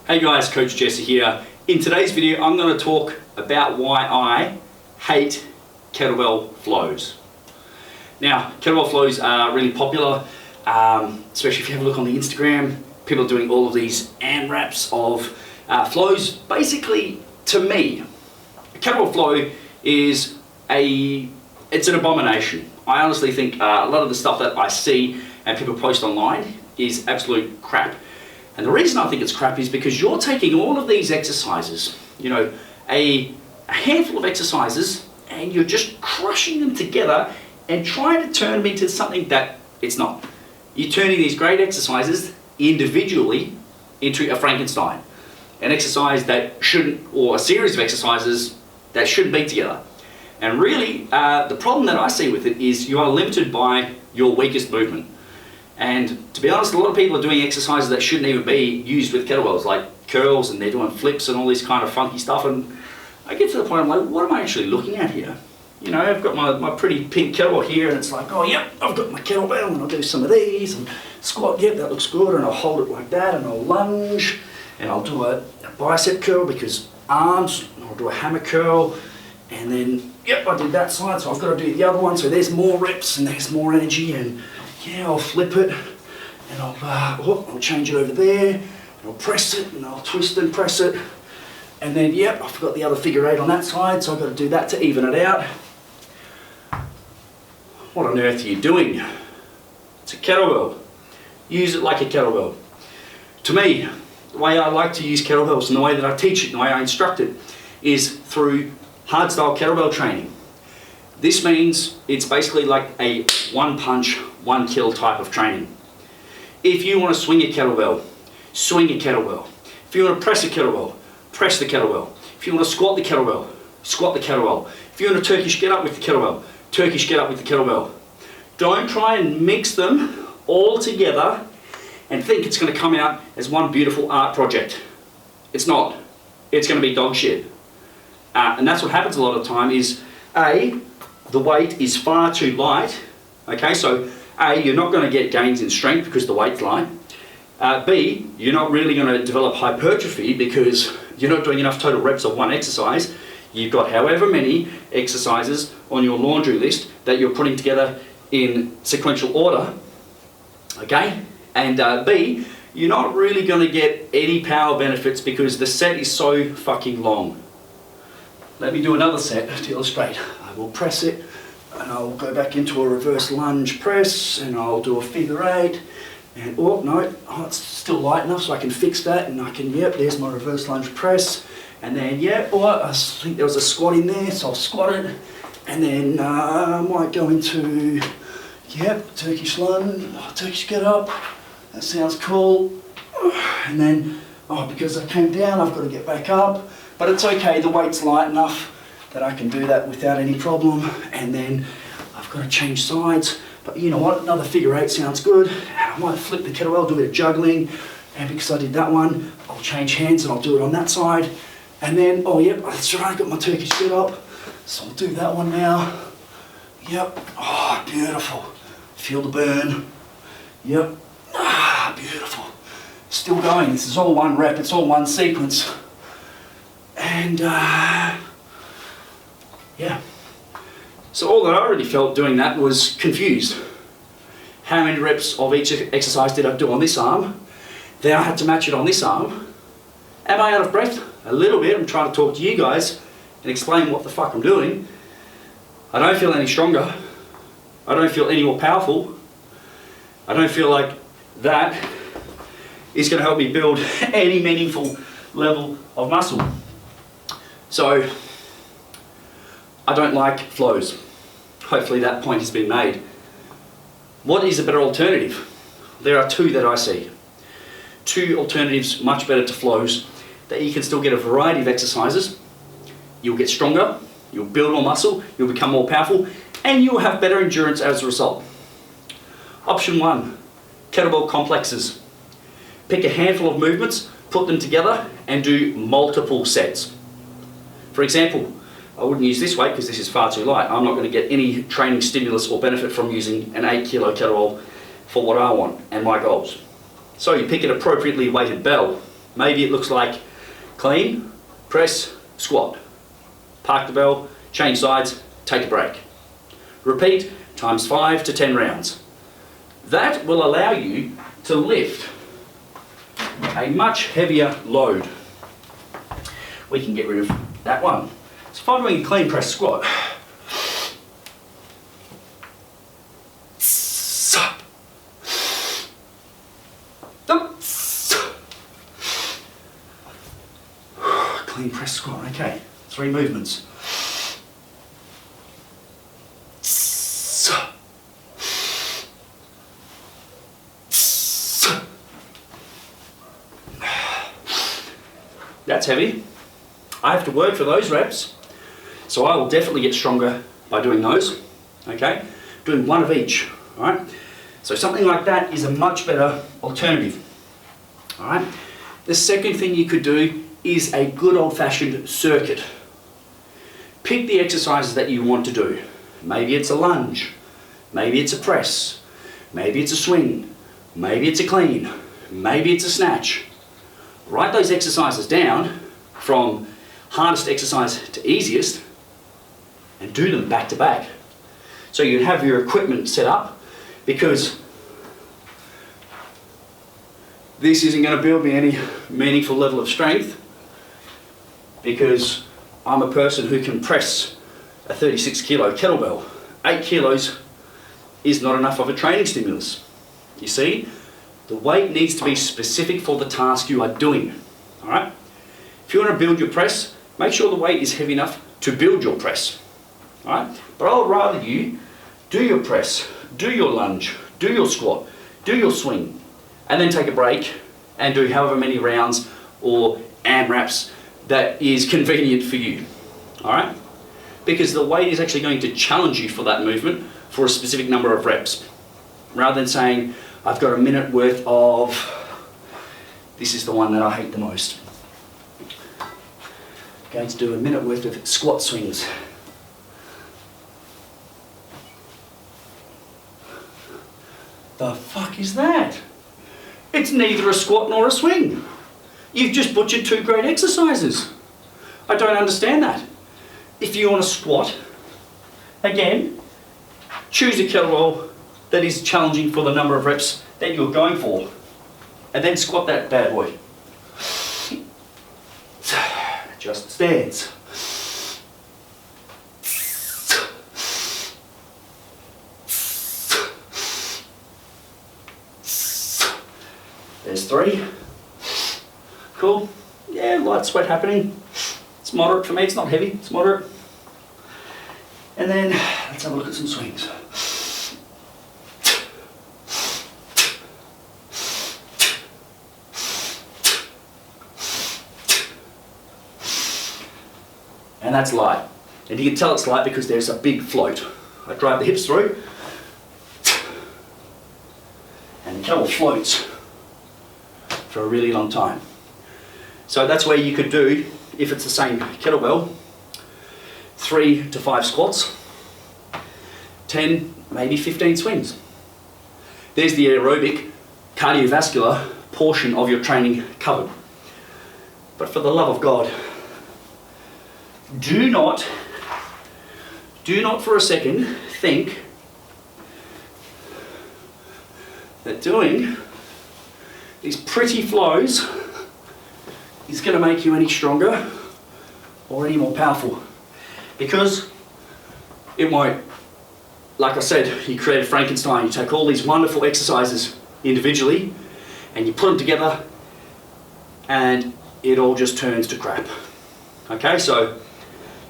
Hey guys, Coach Jesse here. In today's video, I'm going to talk about why I hate kettlebell flows. Now, kettlebell flows are really popular, especially if you have a look on the Instagram. People are doing all of these AMRAPs of flows. Basically, to me, a kettlebell flow is it's an abomination. I honestly think a lot of the stuff that I see and people post online is absolute crap. And the reason I think it's crap is because you're taking all of these exercises, you know, a handful of exercises, and you're just crushing them together and trying to turn them into something that it's not. You're turning these great exercises individually into a Frankenstein, an exercise that shouldn't, or a series of exercises that shouldn't be together. And really, the problem that I see with it is you are limited by your weakest movement. And to be honest, a lot of people are doing exercises that shouldn't even be used with kettlebells, like curls, and they're doing flips and all this kind of funky stuff. And I get to the point, I'm like, what am I actually looking at here? You know, I've got my pretty pink kettlebell here, and it's like, oh yep, I've got my kettlebell, and I'll do some of these, and squat, yep, that looks good, and I'll hold it like that, and I'll lunge, and I'll do a bicep curl because arms, and I'll do a hammer curl, and then, yep, I did that side, so I've got to do the other one, so there's more reps, and there's more energy, and yeah, I'll flip it, and I'll change it over there, and I'll press it, and I'll twist and press it, and then, yep, I forgot the other figure eight on that side, so I've got to do that to even it out. What on earth are you doing? It's a kettlebell. Use it like a kettlebell. To me, the way I like to use kettlebells and the way that I teach it and the way I instruct it is through hardstyle kettlebell training. This means it's basically like a one punch, one kill type of training. If you want to swing a kettlebell, swing a kettlebell. If you want to press a kettlebell, press the kettlebell. If you want to squat the kettlebell, squat the kettlebell. If you want to Turkish get up with the kettlebell, Turkish get up with the kettlebell. Don't try and mix them all together and think it's going to come out as one beautiful art project. It's not. It's going to be dog shit. And that's what happens a lot of the time is the weight is far too light. Okay, so A, you're not going to get gains in strength because the weight's light. B, you're not really going to develop hypertrophy because you're not doing enough total reps of one exercise. You've got however many exercises on your laundry list that you're putting together in sequential order. Okay, and B, you're not really going to get any power benefits because the set is so fucking long. Let me do another set to illustrate. I will press it, and I'll go back into a reverse lunge press, and I'll do a figure eight, and oh no, it's still light enough so I can fix that, and I can, yep, there's my reverse lunge press, and then, yeah, I think there was a squat in there, so I'll squat it, and then I might go into, yep, Turkish lunge, Turkish get up, that sounds cool, and then, because I came down, I've got to get back up. But it's okay, the weight's light enough that I can do that without any problem. And then I've got to change sides. But you know what, another figure eight sounds good. And I might flip the kettlebell, do a bit of juggling. And because I did that one, I'll change hands and I'll do it on that side. And then, oh yep, that's right, I got my Turkish get up. So I'll do that one now. Yep, oh, beautiful. Feel the burn. Yep, beautiful. Still going, this is all one rep, it's all one sequence. And yeah, so all that I really felt doing that was confused. How many reps of each exercise did I do on this arm? Then I had to match it on this arm. Am I out of breath? A little bit. I'm trying to talk to you guys and explain what the fuck I'm doing. I don't feel any stronger. I don't feel any more powerful. I don't feel like that is going to help me build any meaningful level of muscle. So, I don't like flows. Hopefully that point has been made. What is a better alternative? There are two that I see. Two alternatives much better to flows that you can still get a variety of exercises. You'll get stronger, you'll build more muscle, you'll become more powerful, and you'll have better endurance as a result. Option one, kettlebell complexes. Pick a handful of movements, put them together, and do multiple sets. For example, I wouldn't use this weight because this is far too light. I'm not going to get any training stimulus or benefit from using an 8 kilo kettlebell for what I want and my goals. So you pick an appropriately weighted bell. Maybe it looks like clean, press, squat. Park the bell, change sides, take a break. Repeat times 5 to 10 rounds. That will allow you to lift a much heavier load. We can get rid of that one. So if I'm doing a clean press squat, clean press squat, okay, 3 movements. That's heavy. I have to work for those reps, so I will definitely get stronger by doing those, okay? Doing 1 of each, all right? So something like that is a much better alternative, all right? The second thing you could do is a good old-fashioned circuit. Pick the exercises that you want to do. Maybe it's a lunge, maybe it's a press, maybe it's a swing, maybe it's a clean, maybe it's a snatch. Write those exercises down from hardest exercise to easiest and do them back to back. So you have your equipment set up, because this isn't going to build me any meaningful level of strength, because I'm a person who can press a 36 kilo kettlebell. 8 kilos is not enough of a training stimulus. You see, the weight needs to be specific for the task you are doing. All right? If you want to build your press, make sure the weight is heavy enough to build your press. All right? But I would rather you do your press, do your lunge, do your squat, do your swing, and then take a break and do however many rounds or AMRAPs that is convenient for you. All right? Because the weight is actually going to challenge you for that movement for a specific number of reps, rather than saying, I've got a minute worth of, this is the one that I hate the most. Going to do a minute worth of squat swings. The fuck is that? It's neither a squat nor a swing. You've just butchered 2 great exercises. I don't understand that. If you want to squat, again, choose a kettlebell that is challenging for the number of reps that you're going for, and then squat that bad boy. Just stance. There's 3. Cool. Yeah, light sweat happening. It's moderate for me, it's not heavy, it's moderate. And then let's have a look at some swings. And that's light. And you can tell it's light because there's a big float. I drive the hips through, and the kettle floats for a really long time. So that's where you could do, if it's the same kettlebell, 3 to 5 squats, 10, maybe 15 swings. There's the aerobic, cardiovascular portion of your training covered. But for the love of God, do not for a second think that doing these pretty flows is going to make you any stronger or any more powerful, because it won't. Like I said, you create a Frankenstein. You take all these wonderful exercises individually and you put them together and it all just turns to crap. Okay, so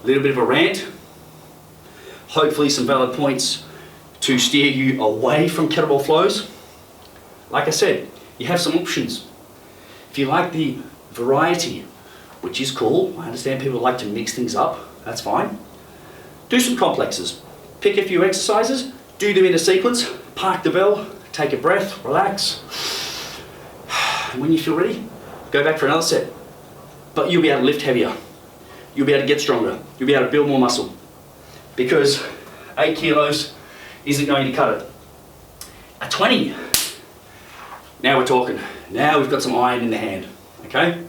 a little bit of a rant, hopefully some valid points to steer you away from kettlebell flows. Like I said, you have some options. If you like the variety, which is cool, I understand people like to mix things up, that's fine. Do some complexes. Pick a few exercises, do them in a sequence, park the bell, take a breath, relax. And when you feel ready, go back for another set. But you'll be able to lift heavier. You'll be able to get stronger. You'll be able to build more muscle. Because 8 kilos isn't going to cut it. A 20. Now we're talking. Now we've got some iron in the hand. Okay,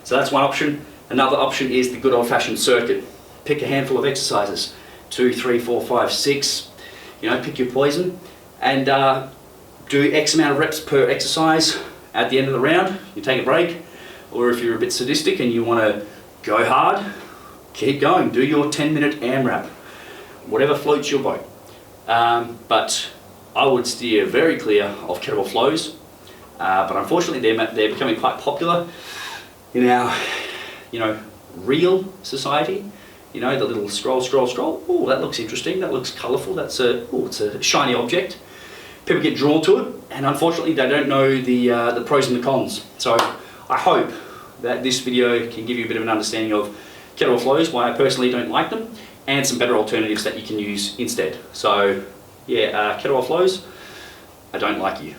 so that's one option. Another option is the good old-fashioned circuit. Pick a handful of exercises, 2, 3, 4, 5, 6. You know, pick your poison, and do X amount of reps per exercise. At the end of the round, you take a break, or if you're a bit sadistic and you want to go hard, keep going. Do your 10-minute AMRAP, whatever floats your boat. But I would steer very clear of kettlebell flows. But unfortunately, they're becoming quite popular in our, real society. You know, the little scroll, scroll, scroll. Oh, that looks interesting. That looks colourful. It's a shiny object. People get drawn to it, and unfortunately, they don't know the pros and the cons. So I hope that this video can give you a bit of an understanding of kettlebell flows, why I personally don't like them, and some better alternatives that you can use instead. So yeah, kettlebell flows, I don't like you.